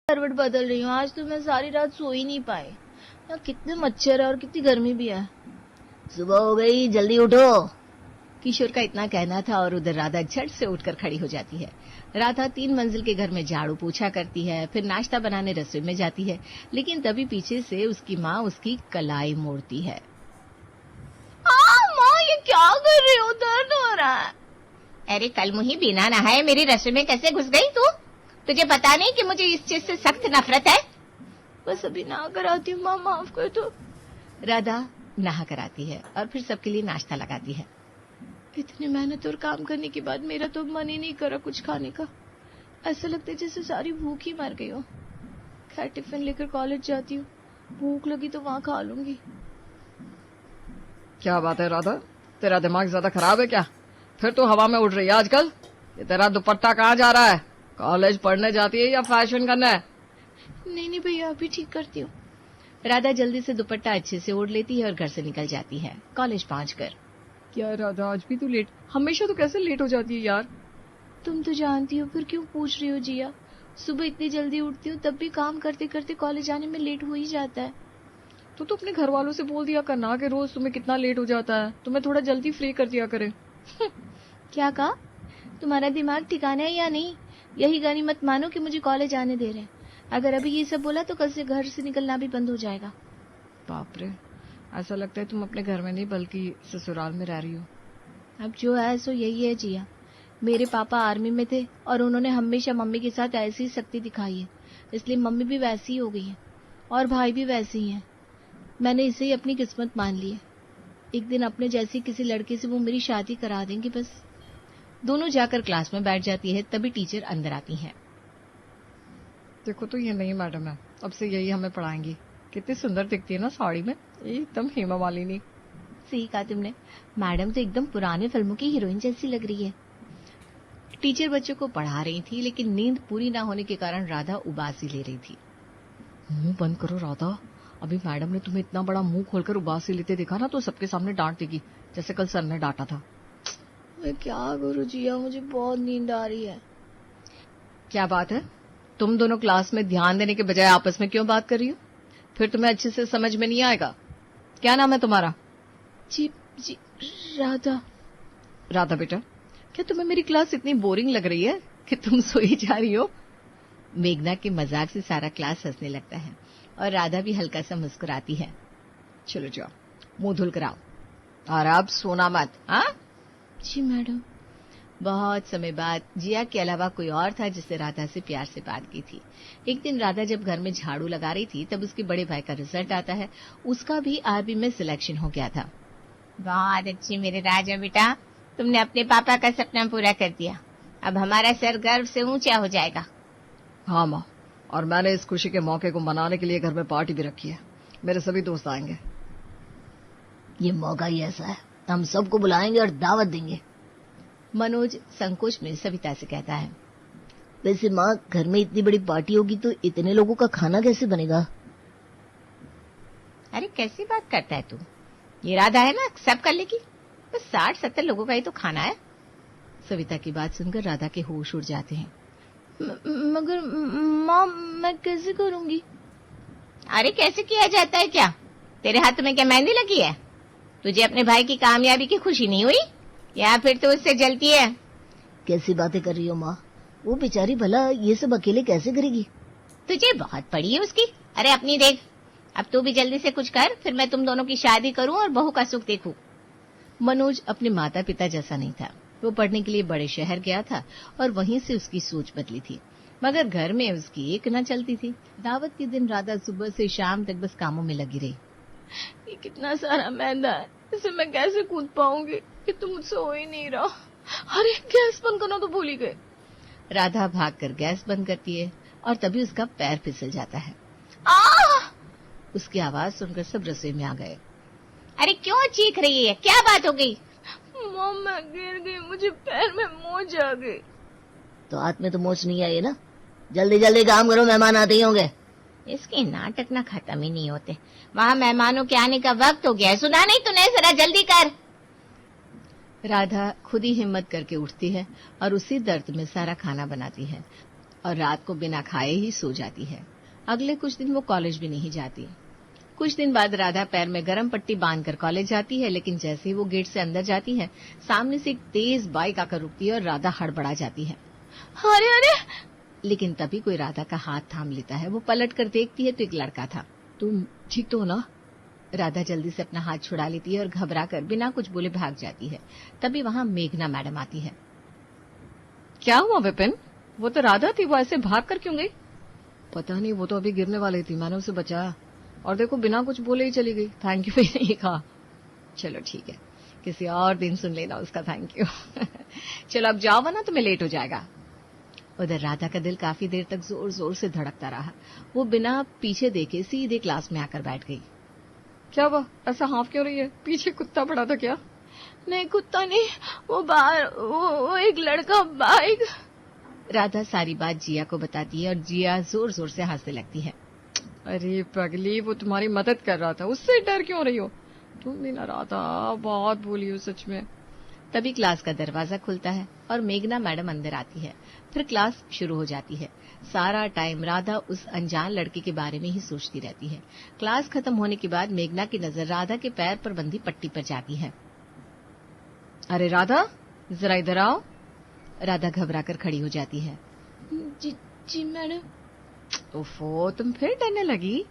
करवट बदल रही हूँ। आज तो मैं सारी रात सो ही नहीं पाई। यहाँ कितने मच्छर है और कितनी गर्मी भी है। सुबह हो गई, जल्दी उठो। किशोर का इतना कहना था और उधर राधा झट से उठकर खड़ी हो जाती है। राधा 3 मंजिल के घर में झाड़ू पोछा करती है, फिर नाश्ता बनाने रसोई में जाती है, लेकिन तभी पीछे से उसकी माँ उसकी कलाई मोड़ती है। माँ, ये क्या कर रही हो? दर्द हो रहा है। अरे कल मुही बिना नहाए मेरी रसोई में कैसे घुस गई तू? तुझे पता नहीं कि मुझे इस चीज से सख्त नफरत है। बस अभी नहा कर आती हूँ माँ, माफ कर दो। राधा नहा कर आती है और फिर सबके लिए नाश्ता लगाती है। इतनी मेहनत और काम करने के बाद मेरा तो मन ही नहीं करा कुछ खाने का। ऐसा लगता है जैसे सारी भूख ही मर गई हो। खैर टिफिन लेकर कॉलेज जाती हूँ, भूख लगी तो वहाँ खा लूंगी। क्या बात है राधा, तेरा दिमाग ज्यादा खराब है क्या? फिर तो हवा में उड़ रही है आजकल। ये तेरा दुपट्टा कहाँ जा रहा है? कॉलेज पढ़ने जाती है या फैशन करना है? नहीं भैया, अभी ठीक करती हूँ। राधा जल्दी से दुपट्टा अच्छे से ओढ़ लेती है और घर से निकल जाती है। कॉलेज पहुंचकर क्या राधा, आज भी तू लेट? हमेशा तो कैसे लेट हो जाती है यार। तुम तो जानती हो, फिर क्यों पूछ रही हो जिया? सुबह इतनी जल्दी उठती हूँ, तब भी काम करते करते कॉलेज आने में लेट हो ही जाता है। तो अपने घर वालों से बोल दिया करना कि रोज तुम्हें कितना लेट हो जाता है, तुम्हें थोड़ा जल्दी फ्री कर दिया करे। क्या कहा? तुम्हारा दिमाग ठिकाना है या नहीं? यही गनीमत मानो कि मुझे कॉलेज आने दे रहे हैं। अगर अभी ये सब बोला तो कल से घर से निकलना भी बंद हो जाएगा। बाप रे, ऐसा लगता है तुम अपने घर में नहीं बल्कि ससुराल में रह रही हो। अब जो है सो यही है जिया। मेरे पापा आर्मी में थे और उन्होंने हमेशा मम्मी के साथ ऐसी ही सख्ती दिखाई है, इसलिए मम्मी भी वैसी ही हो गई है और भाई भी वैसे ही हैं। मैंने इसे ही अपनी किस्मत मान ली है। एक दिन अपने जैसी किसी लड़के से वो मेरी शादी करा देंगे बस। दोनों जाकर क्लास में बैठ जाती है, तभी टीचर अंदर आती हैं। देखो तो ये नई मैडम है, अब से यही हमें पढ़ाएंगी। कितनी सुंदर दिखती है ना साड़ी में, एकदम हेमा मालिनी। सही कहा तुमने, मैडम तो एकदम पुराने फिल्मों की हीरोइन जैसी लग रही है। टीचर बच्चों को पढ़ा रही थी, लेकिन नींद पूरी ना होने के कारण राधा उबासी ले रही थी। मुंह बंद करो राधा, अभी मैडम ने तुम्हें इतना बड़ा मुंह खोलकर उबासी लेते देखा ना तो सबके सामने डांट देगी, जैसे कल सर ने डांटा था। मैं क्या करूं जिया, मुझे बहुत नींद आ रही है। क्या बात है, तुम दोनों क्लास में ध्यान देने के बजाय आपस में क्यों बात कर रही हो? फिर तुम्हें अच्छे से समझ में नहीं आएगा। क्या नाम है तुम्हारा? जी राधा। राधा बेटा, क्या तुम्हें मेरी क्लास इतनी बोरिंग लग रही है कि तुम सोई जा रही हो? मेघना के मजाक से सारा क्लास हंसने लगता है और राधा भी हल्का सा मुस्कुराती है। चलो जाओ, मुंह धुल कर आओ और अब सोना मत। हाँ जी मैडम। बहुत समय बाद जिया के अलावा कोई और था जिससे राधा से प्यार से बात की थी। एक दिन राधा जब घर में झाड़ू लगा रही थी, तब उसके बड़े भाई का रिजल्ट आता है। उसका भी आर्मी में सिलेक्शन हो गया था। बहुत अच्छी मेरे राजा बेटा, तुमने अपने पापा का सपना पूरा कर दिया। अब हमारा सर गर्व से ऊंचा हो जाएगा। हाँ माँ, और मैंने इस खुशी के मौके को मनाने के लिए घर में पार्टी भी रखी है। मेरे सभी दोस्त आएंगे। ये मौका ही ऐसा है, हम सबको बुलाएंगे और दावत देंगे। मनोज संकोच में सविता से कहता है। वैसे माँ, घर में इतनी बड़ी पार्टी होगी तो इतने लोगों का खाना कैसे बनेगा? अरे कैसी बात करता है तू? ये राधा है ना, सब कर लेगी। बस 60-70 लोगों का ही तो खाना है। सविता की बात सुनकर राधा के होश उड़ जाते हैं। मगर माँ, मैं कैसे करूंगी? अरे कैसे किया जाता है क्या? तेरे हाथ में क्या मेहंदी लगी है? तुझे अपने भाई की कामयाबी की खुशी नहीं हुई या फिर तो उससे जलती है? कैसी बातें कर रही हो माँ? वो बेचारी भला ये सब अकेले कैसे करेगी? तुझे बहुत पड़ी है उसकी। अरे अपनी देख, अब तू भी जल्दी से कुछ कर, फिर मैं तुम दोनों की शादी करूं और बहू का सुख देखूं। मनोज अपने माता पिता जैसा नहीं था। वो पढ़ने के लिए बड़े शहर गया था और वहीं से उसकी सोच बदली थी, मगर घर में उसकी एक न चलती थी। दावत के दिन राधा सुबह से शाम तक बस कामों में लगी रही। ये कितना सारा मैदा है, इसे मैं कैसे कूद पाऊंगी? ये तो मुझसे हो ही नहीं रहा। अरे गैस बंद करना तो भूल ही गए। राधा भागकर गैस बंद करती है और तभी उसका पैर फिसल जाता है। उसकी आवाज सुनकर सब रसोई में आ गए। अरे क्यों चीख रही है, क्या बात हो गई? मम्मा, मैं गिर गई, मुझे पैर में मोच आ गई। तो हाथ में तो मोच नहीं आई है ना? जल्दी जल्दी काम करो, मेहमान आते ही होंगे। इसके नाटक ना खत्म ही नहीं होते। वहाँ मेहमानों के आने का वक्त हो गया है, सुना नहीं तूने? जरा जल्दी कर। राधा खुद ही हिम्मत करके उठती है और उसी दर्द में सारा खाना बनाती है और रात को बिना खाए ही सो जाती है। अगले कुछ दिन वो कॉलेज भी नहीं जाती। कुछ दिन बाद राधा पैर में गरम पट्टी बांधकर कॉलेज जाती है, लेकिन जैसे ही वो गेट से अंदर जाती है, सामने से एक तेज बाइक आकर रुकती है और राधा हड़बड़ा जाती है। अरे अरे, लेकिन तभी कोई राधा का हाथ थाम लेता है। वो पलट कर देखती है तो एक लड़का था। तुम ठीक तो हो ना? राधा जल्दी से अपना हाथ छुड़ा लेती है और घबरा कर बिना कुछ बोले भाग जाती है। तभी वहां मेघना मैडम आती है। क्या हुआ विपिन? वो तो राधा थी, वो ऐसे भाग कर क्यों गई? पता नहीं, वो तो अभी गिरने वाली थी, मैंने उसे बचाया और देखो बिना कुछ बोले ही चली गई। थैंक यू भी नहीं कहा। चलो ठीक है, किसी और दिन सुन लेना उसका थैंक यू। चलो अब जाओ वरना तुम्हें लेट हो जाएगा। उधर राधा का दिल काफी देर तक जोर जोर से धड़कता रहा। वो बिना पीछे देखे सीधे क्लास में आकर बैठ गई। क्या हुआ? ऐसा हाँफ क्यों रही है? पीछे कुत्ता पड़ा था क्या? नहीं कुत्ता नहीं, वो बाहर वो एक लड़का बाइक। राधा सारी बात जिया को बताती है और जिया जोर जोर से हंसने लगती है। अरे पगली, वो तुम्हारी मदद कर रहा था, उससे डर क्यों रही हो? तुम भी ना राधा, बहुत बोली हो सच में। तभी क्लास का दरवाजा खुलता है और मेघना मैडम अंदर आती है। फिर क्लास शुरू हो जाती है। सारा टाइम राधा उस अनजान लड़के के बारे में ही सोचती रहती है। क्लास खत्म होने के बाद मेघना की नजर राधा के पैर पर बंधी पट्टी पर जाती है। अरे राधा, जरा इधर आओ। राधा घबरा कर खड़ी हो जाती है। जी मैडम। ओफो, तुम फिर डरने लगी?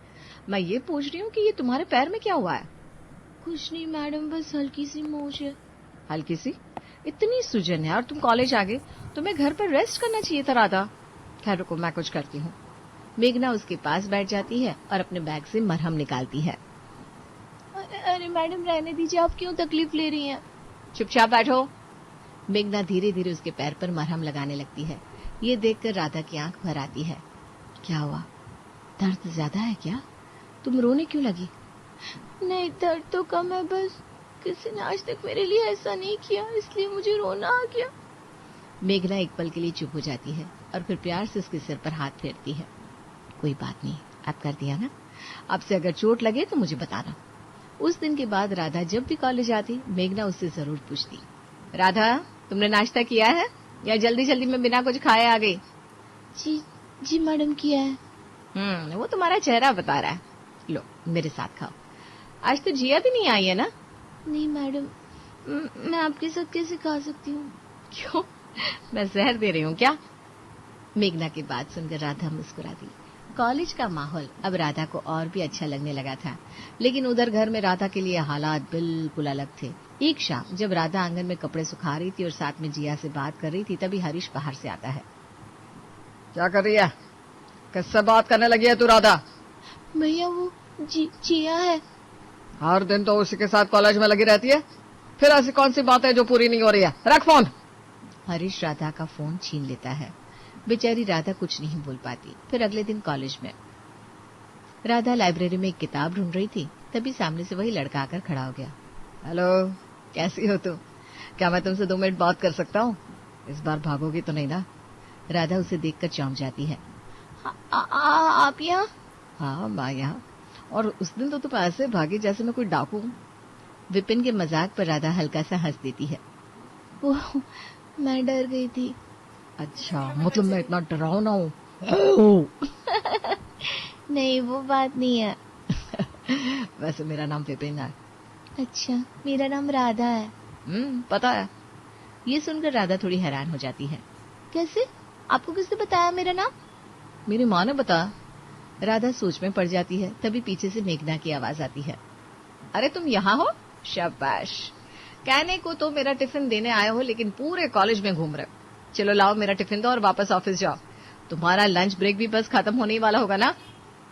मैं ये पूछ रही हूँ कि ये तुम्हारे पैर में क्या हुआ है? कुछ नहीं मैडम, बस हल्की सी मोच है। हल्की सी? इतनी सूजन है और तुम कॉलेज आ गए, तुम्हें घर पर रेस्ट करना चाहिए था राधा। खैर रुको, मैं कुछ करती हूँ। मेघना उसके पास बैठ जाती है और अपने बैग से मरहम निकालती है। अरे मैडम रहने दीजिए, आप क्यों तकलीफ ले रही हैं? चुपचाप बैठो। मेघना धीरे धीरे उसके पैर पर मरहम लगाने लगती है। ये देखकर राधा की आंख भर आती है। क्या हुआ? दर्द ज्यादा है क्या? तुम रोने क्यों लगी? नहीं, दर्द तो कम है, बस किसी ने आज तक मेरे लिए ऐसा नहीं किया, इसलिए मुझे रोना आ गया। मेघना एक पल के लिए चुप हो जाती है और फिर प्यार से उसके सिर पर हाथ फेरती है। कोई बात नहीं, अब कर दिया ना। आपसे अगर चोट लगे तो मुझे बताना। उस दिन के बाद राधा जब भी कॉलेज आती, मेघना उससे जरूर पूछती, राधा तुमने नाश्ता किया है या जल्दी जल्दी में बिना कुछ खाए आ गई? जी मैडम किया है। वो तुम्हारा चेहरा बता रहा है। लो मेरे साथ खाओ। आज तो जिया भी नहीं आई है ना? नहीं मैडम, मैं आपके साथ कैसे खा सकती हूँ? क्यों, मैं जहर दे रही हूँ क्या? मेघना की बात सुनकर राधा मुस्कुरा दी। कॉलेज का माहौल अब राधा को और भी अच्छा लगने लगा था, लेकिन उधर घर में राधा के लिए हालात बिल्कुल अलग थे। एक शाम जब राधा आंगन में कपड़े सुखा रही थी और साथ में जिया से बात कर रही थी, तभी हरीश बाहर से आता है। क्या कर रही है? किससे बात करने लगी है तू राधा? भैया वो जिया है। हर दिन तो उसी के साथ कॉलेज में लगी रहती है, फिर ऐसी कौन सी बात है जो पूरी नहीं हो रही है? रख फोन। हरीश राधा का फोन छीन लेता है। बेचारी राधा कुछ नहीं बोल पाती। फिर अगले दिन कॉलेज में राधा लाइब्रेरी में एक किताब ढूंढ रही थी, तभी सामने से वही लड़का आकर खड़ा हो गया। हेलो, कैसी हो तुम? क्या मैं तुमसे 2 मिनट बात कर सकता हूँ? इस बार भागोगी तो नहीं ना? राधा उसे देखकर चौंक जाती है। आप यहाँ? हाँ मैं यहाँ। और उस दिन तो तुम ऐसे भागी जैसे मैं कोई डाकू हूँ। विपिन के मजाक पर राधा हल्का सा हंस देती है। वो मैं डर गई थी। अच्छा, मतलब मैं इतना डरावना हूँ? नहीं वो बात नहीं है। वैसे मेरा नाम विपिन है। अच्छा, मेरा नाम राधा है। पता है। ये सुनकर राधा थोड़ी हैरान हो जाती है। कैसे? आपको किसने बताया मेरा नाम? मेरी माँ ने बताया। राधा सोच में पड़ जाती है। तभी पीछे से मेघना की आवाज आती है। अरे तुम यहाँ हो? शाबाश। कहने को तो मेरा टिफिन देने आए हो, लेकिन पूरे कॉलेज में घूम रहे हो। चलो लाओ मेरा टिफिन दो और वापस ऑफिस जाओ। तुम्हारा लंच ब्रेक भी बस खत्म होने ही वाला होगा ना?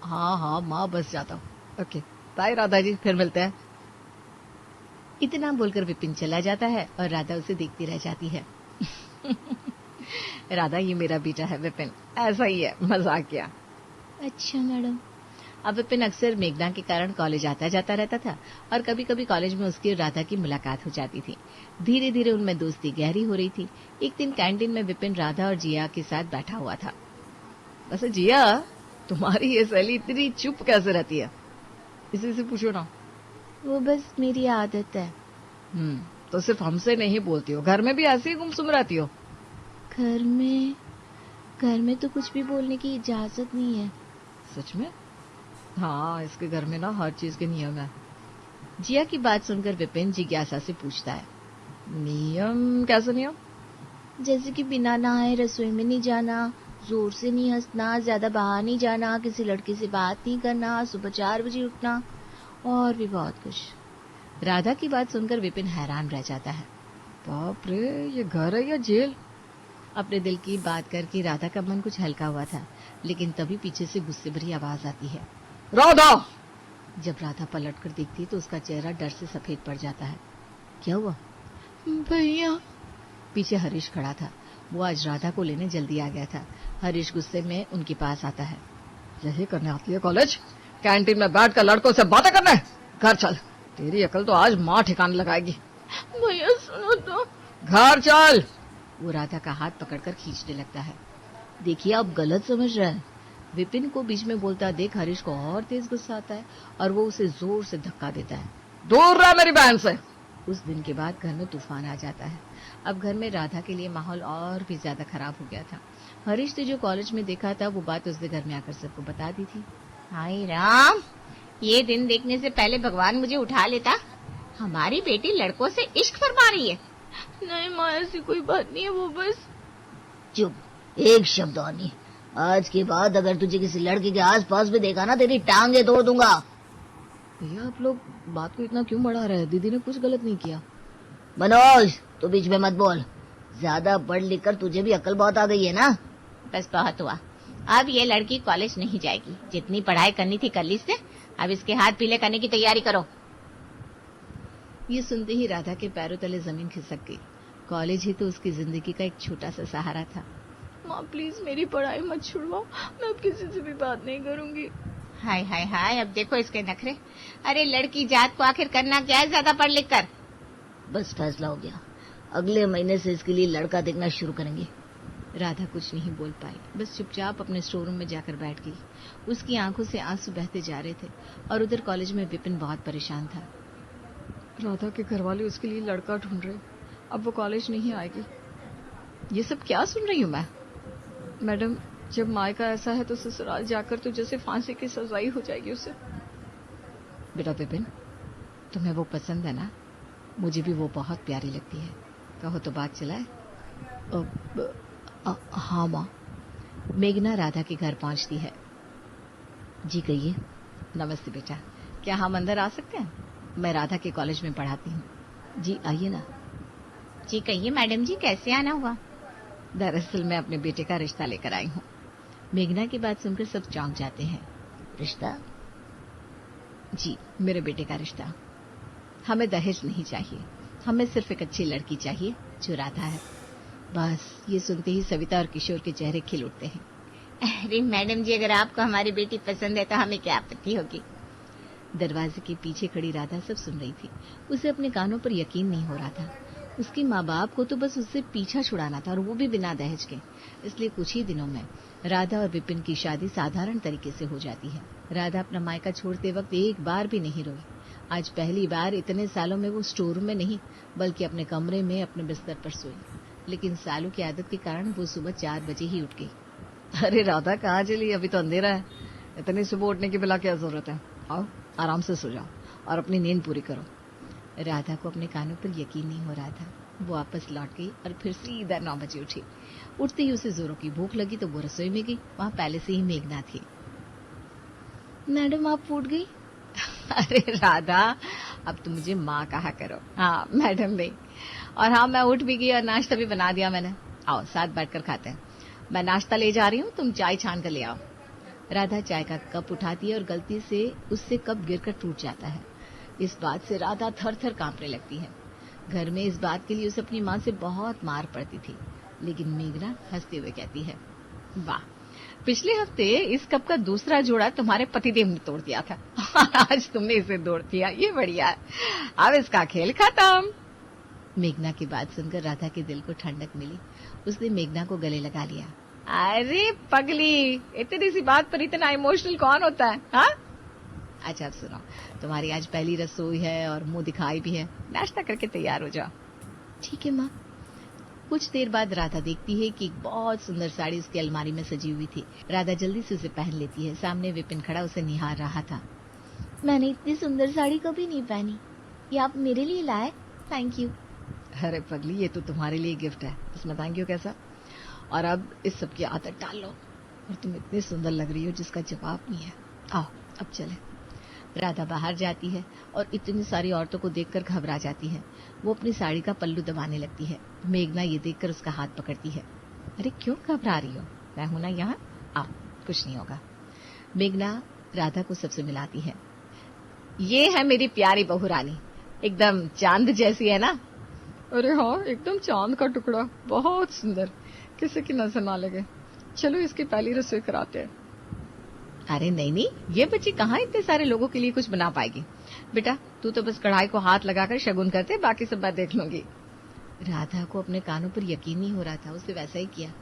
हाँ माँ, बस जाता हूँ। ओके बाय राधा जी, फिर मिलते हैं। इतना बोलकर विपिन चला जाता है और राधा उसे देखती रह जाती है। राधा, ये मेरा बेटा है विपिन, ऐसा ही है, मजाक किया। अच्छा मैडम। अब विपिन अक्सर मेघना के कारण कॉलेज आता जाता रहता था और कभी कभी कॉलेज में उसकी और राधा की मुलाकात हो जाती थी। धीरे धीरे उनमें दोस्ती गहरी हो रही थी। एक दिन कैंटीन में विपिन राधा और जिया के साथ बैठा हुआ था। वैसे जिया, तुम्हारी ये सहेली इतनी चुप कैसे रहती है? इसी से पूछो ना। वो बस मेरी आदत है। तो सिर्फ हमसे नहीं बोलती हो, घर में भी ऐसे ही गुमसुम रहती हो? घर में घर में तो कुछ भी बोलने की इजाजत नहीं है। सच में? हाँ, इसके घर में ना हर चीज के नियम है। जिया की बात सुनकर विपिन जिज्ञासा से पूछता है, नियम? कैसे नियम? जैसे कि बिना नहाए रसोई में नहीं जाना, जोर से नहीं हंसना, ज्यादा बाहर नहीं जाना, किसी लड़के से बात नहीं करना, सुबह 4 बजे उठना और भी बहुत कुछ। राधा की बात सुनकर विपिन हैरान रह जाता है। बाप रे, ये घर है या जेल? अपने दिल की बात करके राधा का मन कुछ हल्का हुआ था, लेकिन तभी पीछे से गुस्से भरी आवाज आती है, राधा! जब राधा पलट कर देखती तो उसका चेहरा डर से सफेद पड़ जाता है। क्या हुआ? भैया। पीछे हरीश खड़ा था। वो आज राधा को लेने जल्दी आ गया था। हरीश गुस्से में उनके पास आता है। यही करने आती है कॉलेज? कैंटीन में बैठ कर लड़कों से बातें करने? घर चल, तेरी अकल तो आज माँ ठिकाने लगाएगी। भैया सुनो तो। घर चल। वो राधा का हाथ पकड़कर खींचने लगता है। देखिए, आप गलत समझ रहे हैं। विपिन को बीच में बोलता देख हरीश को और तेज गुस्सा आता है और वो उसे जोर से धक्का देता है। दूर रह मेरी बहन से। उस दिन के बाद घर में तूफान आ जाता है। अब घर में राधा के लिए माहौल और भी ज्यादा खराब हो गया था। हरीश ने जो कॉलेज में देखा था वो बात उसने घर में आकर सबको बता दी थी। हाय राम, ये दिन देखने से पहले भगवान मुझे उठा लेता। हमारी बेटी लड़कों से इश्क फरमा रही है। नहीं माँ, ऐसी कोई बात नहीं है, वो बस। चुप, एक शब्द और नहीं। आज के बाद अगर तुझे किसी लड़के के आस पास भी देखा ना, तेरी टांगे तोड़ दूंगा। भैया आप लोग बात को इतना क्यों बढ़ा रहे हैं? दीदी ने कुछ गलत नहीं किया। मनोज, तू बीच में मत बोल। ज्यादा पढ़ लिख कर तुझे भी अकल बहुत आ गई है ना। बस बहुत हुआ, अब ये लड़की कॉलेज नहीं जाएगी। जितनी पढ़ाई करनी थी कर ली इसने, अब इसके हाथ पीले करने की तैयारी करो। ये सुनते ही राधा के पैरों तले जमीन खिसक गई। कॉलेज ही तो उसकी जिंदगी का एक छोटा सा सहारा था। माँ प्लीज मेरी पढ़ाई मत छुड़वाओ, मैं अब किसी से भी बात नहीं करूंगी। हाय हाय हाय, अब देखो इसके नखरे। अरे लड़की जात को आखिर करना क्या है ज्यादा पढ़ लिख कर? बस फैसला हो गया, अगले महीने से इसके लिए लड़का देखना शुरू करेंगे। राधा कुछ नहीं बोल पाई, बस चुपचाप अपने स्टोर रूम में जाकर बैठ गई। उसकी आंखों से आंसू बहते जा रहे थे और उधर कॉलेज में विपिन बहुत परेशान था। राधा के घर वाले उसके लिए लड़का ढूंढ रहे, अब वो कॉलेज नहीं आएगी। ये सब क्या सुन रही हूँ मैं? मैडम, जब मायका ऐसा है तो ससुराल जाकर तो जैसे फांसी की सजाई हो जाएगी उसे। बेटा विपिन, तुम्हें वो पसंद है ना? मुझे भी वो बहुत प्यारी लगती है। कहो तो बात चलाए। हाँ माँ। मेघना राधा के घर पहुंचती है। जी कहिए। नमस्ते बेटा, क्या हम अंदर आ सकते हैं? मैं राधा के कॉलेज में पढ़ाती हूँ। जी आइए ना। जी कहिए मैडम जी, कैसे आना हुआ? दरअसल मैं अपने बेटे का रिश्ता लेकर आई हूँ। मेघना की बात सुनकर सब चौंक जाते हैं। रिश्ता? जी, मेरे बेटे का रिश्ता। हमें दहेज नहीं चाहिए, हमें सिर्फ एक अच्छी लड़की चाहिए जो राधा है। बस ये सुनते ही सविता और किशोर के चेहरे खिल उठते हैं। अरे मैडम जी, अगर आपको हमारी बेटी पसंद है तो हमें क्या आपत्ति होगी? दरवाजे के पीछे खड़ी राधा सब सुन रही थी। उसे अपने कानों पर यकीन नहीं हो रहा था। उसके माँ बाप को तो बस उससे पीछा छुड़ाना था और वो भी बिना दहेज के। इसलिए कुछ ही दिनों में राधा और विपिन की शादी साधारण तरीके से हो जाती है। राधा अपना मायका छोड़ते वक्त एक बार भी नहीं रोई। आज पहली बार इतने सालों में वो स्टोर रूम में नहीं बल्कि अपने कमरे में अपने बिस्तर पर सोई। लेकिन सालों की आदत के कारण वो सुबह 4 बजे ही उठ गई। अरे राधा कहाँ चली? अभी तो अंधेरा है। इतनी सुबह उठने की बिला क्या जरूरत है? आओ आराम से सो जाओ और अपनी नींद पूरी करो। राधा को अपने कानों पर यकीन नहीं हो रहा था। वो वापस लौट गई और फिर सीधा 9 बजे उठी। उठते ही उसे जोरों की भूख लगी तो वो रसोई में गई। वहाँ पहले से ही मेघना थी। मैडम आप फूट गई? अरे राधा, अब तुम मुझे माँ कहा करो। हाँ मैडम नहीं। और हाँ, मैं उठ भी गई और नाश्ता भी बना दिया मैंने। आओ साथ बैठकर खाते हैं। मैं नाश्ता ले जा रही हूँ, तुम चाय छान कर ले आओ। राधा चाय का कप उठाती है और गलती से उससे कप गिरकर टूट जाता है। इस बात से राधा थर थर कांपने लगती है। घर में इस बात के लिए उसे अपनी माँ से बहुत मार पड़ती थी। लेकिन मेघना हंसते हुए कहती है, वाह, पिछले हफ्ते इस कप का दूसरा जोड़ा तुम्हारे पतिदेव ने तोड़ दिया था और आज तुमने इसे तोड़ दिया, ये बढ़िया है। अब इसका खेल खत्म। मेघना की बात सुनकर राधा के दिल को ठंडक मिली। उसने मेघना को गले लगा लिया। अरे पगली, इतनी सी बात पर इतना इमोशनल कौन होता है? हाँ अच्छा अब सुनो, तुम्हारी आज पहली रसोई है और मुंह दिखाई भी है। नाश्ता करके तैयार हो जाओ। ठीक है माँ। कुछ देर बाद राधा देखती है कि एक बहुत सुंदर साड़ी उसकी अलमारी में सजी हुई थी। राधा जल्दी से उसे पहन लेती है। सामने विपिन खड़ा उसे निहार रहा था। मैंने इतनी सुंदर साड़ी कभी नहीं पहनी, ये आप मेरे लिए लाए, थैंक यू। अरे पगली, ये तो तुम्हारे लिए गिफ्ट है, इसमें थैंक यू कैसा। और अब इस सब की आदत डाल लो, और तुम इतनी सुंदर लग रही हो जिसका जवाब नहीं है। आओ अब चले। राधा बाहर जाती है और इतनी सारी औरतों को देखकर घबरा जाती है। वो अपनी साड़ी का पल्लू दबाने लगती है। मेघना ये देखकर उसका हाथ पकड़ती है। अरे क्यों घबरा रही हो, मैं हूं ना यहाँ, आओ, कुछ नहीं होगा। मेघना राधा को सबसे मिलाती है। ये है मेरी प्यारी बहू रानी, एकदम चांद जैसी है ना। अरे हाँ, एकदम चांद का टुकड़ा, बहुत सुंदर, किसी की नजर ना लगे। चलो इसकी पहली रसोई कराते हैं। अरे नहीं नहीं, ये बच्ची कहाँ इतने सारे लोगों के लिए कुछ बना पाएगी। बेटा तू तो बस कढ़ाई को हाथ लगाकर शगुन करते, बाकी सब मैं देख लूंगी। राधा को अपने कानों पर यकीन नहीं हो रहा था। उसने वैसा ही किया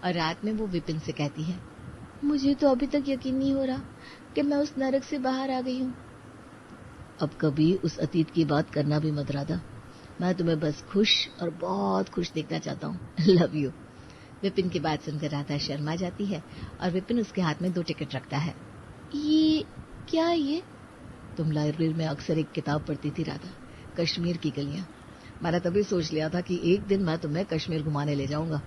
और रात में वो विपिन से कहती है, मुझे तो अभी तक यकीन नहीं हो रहा कि मैं उस नरक से बाहर आ गई हूँ। अब कभी उस अतीत की बात करना भी मत राधा। मैं तुम्हें बस खुश और बहुत खुश देखना चाहता हूँ। Love you. विपिन की बात सुनकर राधा शर्मा जाती है और विपिन उसके हाथ में 2 टिकट रखता है। ये क्या है ये? तुम लाइब्रेरी में अक्सर एक किताब पढ़ती थी राधा, कश्मीर की गलियां। मैंने तभी सोच लिया था कि एक दिन मैं तुम्हें कश्मीर घुमाने ले जाऊंगा।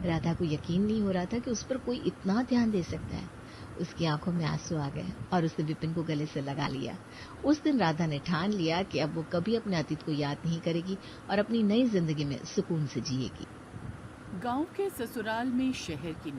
राधा को यकीन नहीं हो रहा था कि उस पर कोई इतना ध्यान दे सकता है। उसकी आंखों में आंसू आ गए और उसने विपिन को गले से लगा लिया। उस दिन राधा ने ठान लिया कि अब वो कभी अपने अतीत को याद नहीं करेगी और अपनी नई जिंदगी में सुकून से जिएगी। गांव के ससुराल में शहर की